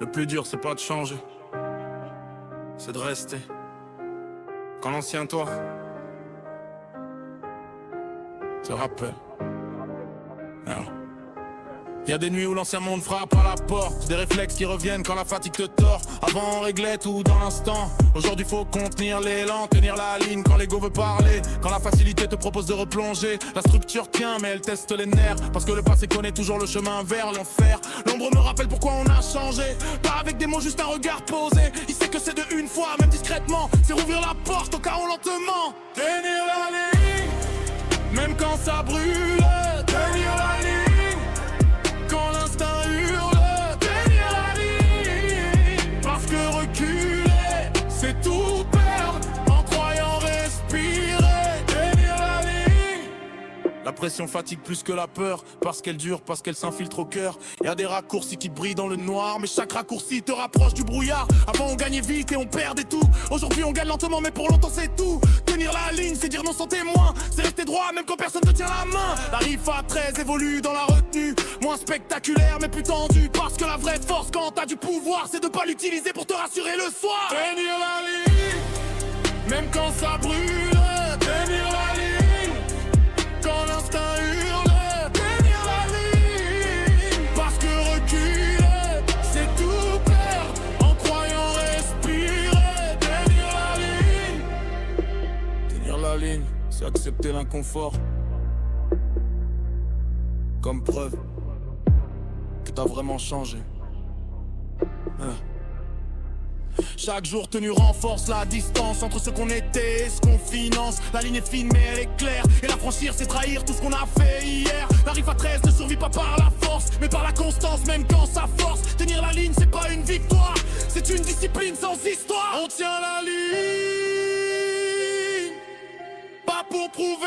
Le plus dur c'est pas de changer, c'est de rester. Quand l'ancien toi te rappelle. Y'a des nuits où l'ancien monde frappe à la porte, des réflexes qui reviennent quand la fatigue te tord. Avant on réglait tout dans l'instant. Aujourd'hui faut contenir l'élan, tenir la ligne quand l'ego veut parler. Quand la facilité te propose de replonger, la structure tient mais elle teste les nerfs. Parce que le passé connaît toujours le chemin vers l'enfer. L'ombre me rappelle pourquoi on a changé. Pas avec des mots, juste un regard posé. Il sait que c'est de une fois, même discrètement. C'est rouvrir la porte au cas où lentement. Tenir la ligne, même quand ça brûle. Tenir la ligne quand l'instinct hurle, tenir la ligne. Parce que reculer, c'est tout perdre en croyant respirer. Tenir la ligne. La pression fatigue plus que la peur, parce qu'elle dure, parce qu'elle s'infiltre au cœur. Y'a des raccourcis qui brillent dans le noir, mais chaque raccourci te rapproche du brouillard. Avant on gagnait vite et on perdait tout. Aujourd'hui on gagne lentement mais pour longtemps c'est tout. Tenir la ligne c'est dire non sans témoin, c'est rester droit même quand personne te tient la main. La rifa 13 évolue dans la retenue, moins spectaculaire mais plus tendu. Parce que la vraie force quand t'as du pouvoir, c'est de pas l'utiliser pour te rassurer le soir. Tenir la ligne, même quand ça brûle. Tenir la ligne, quand l'instinct hurle. Tenir la ligne, parce que reculer, c'est tout perdre en croyant respirer. Tenir la ligne. Tenir la ligne, c'est accepter l'inconfort comme preuve que t'as vraiment changé. Chaque jour tenu renforce la distance entre ce qu'on était et ce qu'on finance. La ligne est fine mais elle est claire, et la franchir c'est trahir tout ce qu'on a fait hier. La rifa 13 ne survit pas par la force mais par la constance même quand ça force. Tenir la ligne c'est pas une victoire, c'est une discipline sans histoire. On tient la ligne, pas pour prouver